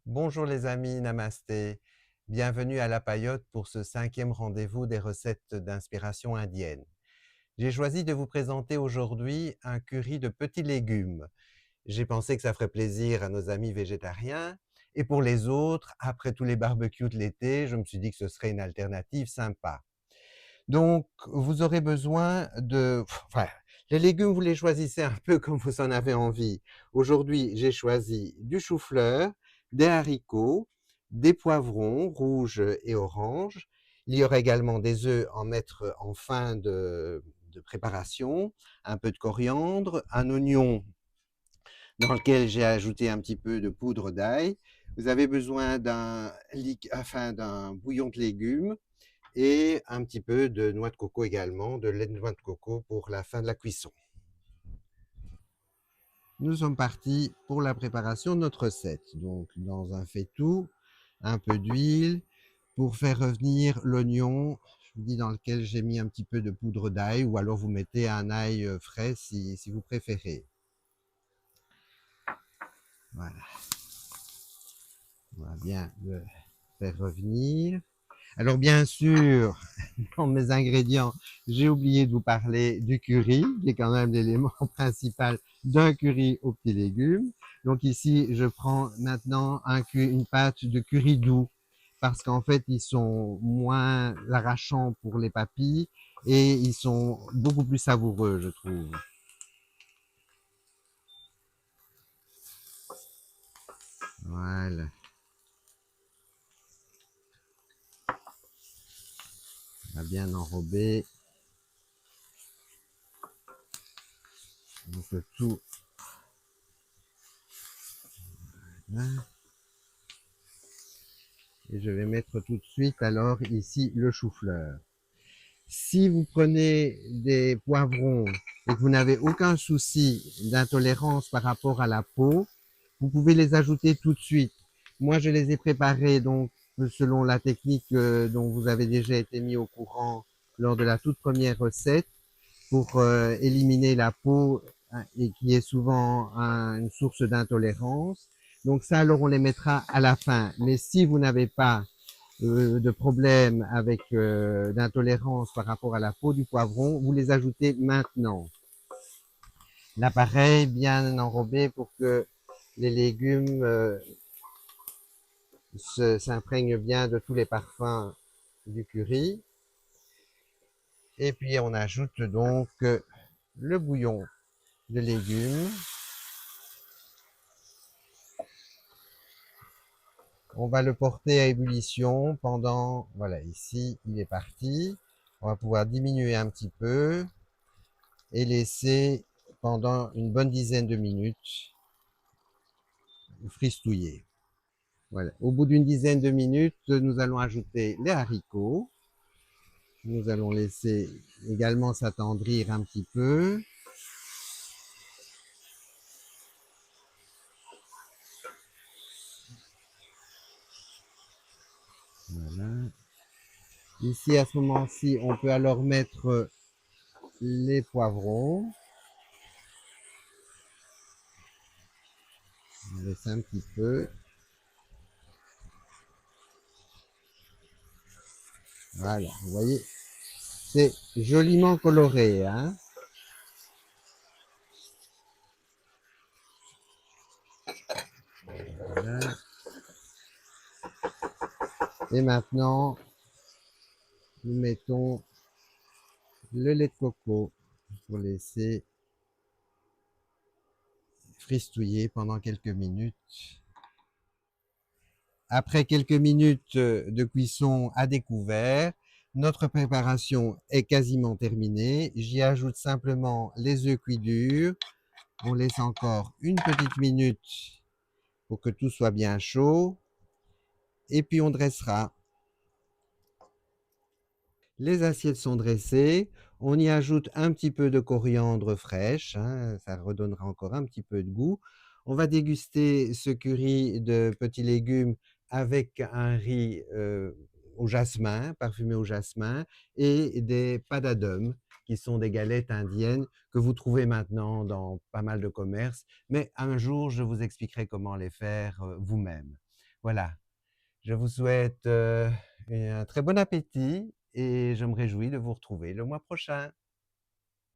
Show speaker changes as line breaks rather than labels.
Bonjour les amis, namasté. Bienvenue à La Paillote pour ce 5e rendez-vous des recettes d'inspiration indienne. J'ai choisi de vous présenter aujourd'hui un curry de petits légumes. J'ai pensé que ça ferait plaisir à nos amis végétariens. Et pour les autres, après tous les barbecues de l'été, je me suis dit que ce serait une alternative sympa. Donc, vous aurez besoin de... Enfin, les légumes, vous les choisissez un peu comme vous en avez envie. Aujourd'hui, j'ai choisi du chou-fleur, des haricots, des poivrons rouges et oranges. Il y aura également des œufs en mettre en fin de préparation, un peu de coriandre, un oignon dans lequel j'ai ajouté un petit peu de poudre d'ail. Vous avez besoin d'un bouillon de légumes et un petit peu de noix de coco également, de lait de noix de coco pour la fin de la cuisson. Nous sommes partis pour la préparation de notre recette. Donc, dans un faitout, un peu d'huile pour faire revenir l'oignon, je vous dis dans lequel j'ai mis un petit peu de poudre d'ail, ou alors vous mettez un ail frais si vous préférez. Voilà, on va bien le faire revenir. Alors bien sûr, dans mes ingrédients, j'ai oublié de vous parler du curry, qui est quand même l'élément principal d'un curry aux petits légumes. Donc ici, je prends maintenant une pâte de curry doux, parce qu'en fait, ils sont moins arrachants pour les papilles et ils sont beaucoup plus savoureux, je trouve. Voilà, on va bien enrober. Donc le tout. Là. Et je vais mettre tout de suite alors ici le chou-fleur. Si vous prenez des poivrons et que vous n'avez aucun souci d'intolérance par rapport à la peau, vous pouvez les ajouter tout de suite. Moi, je les ai préparés donc selon la technique dont vous avez déjà été mis au courant lors de la toute première recette pour éliminer la peau hein, et qui est souvent une source d'intolérance. Donc ça, alors on les mettra à la fin. Mais si vous n'avez pas de problème avec d'intolérance par rapport à la peau du poivron, vous les ajoutez maintenant. L'appareil bien enrobé pour que les légumes s'imprègnent bien de tous les parfums du curry. Et puis on ajoute donc le bouillon de légumes. On va le porter à ébullition pendant, voilà, ici il est parti. On va pouvoir diminuer un petit peu et laisser pendant une bonne dizaine de minutes fristouiller. Voilà. Au bout d'une dizaine de minutes, nous allons ajouter les haricots. Nous allons laisser également s'attendrir un petit peu. Voilà. Ici, à ce moment-ci, on peut alors mettre les poivrons. On laisse un petit peu. Voilà, vous voyez, c'est joliment coloré, hein. Voilà. Et maintenant, nous mettons le lait de coco pour laisser fristouiller pendant quelques minutes. Après quelques minutes de cuisson à découvert, notre préparation est quasiment terminée. J'y ajoute simplement les œufs cuits durs. On laisse encore une petite minute pour que tout soit bien chaud. Et puis on dressera. Les assiettes sont dressées. On y ajoute un petit peu de coriandre fraîche, hein, ça redonnera encore un petit peu de goût. On va déguster ce curry de petits légumes avec un riz au jasmin, parfumé au jasmin, et des padadum, qui sont des galettes indiennes que vous trouvez maintenant dans pas mal de commerces. Mais un jour, je vous expliquerai comment les faire vous-même. Voilà, je vous souhaite, un très bon appétit et je me réjouis de vous retrouver le mois prochain.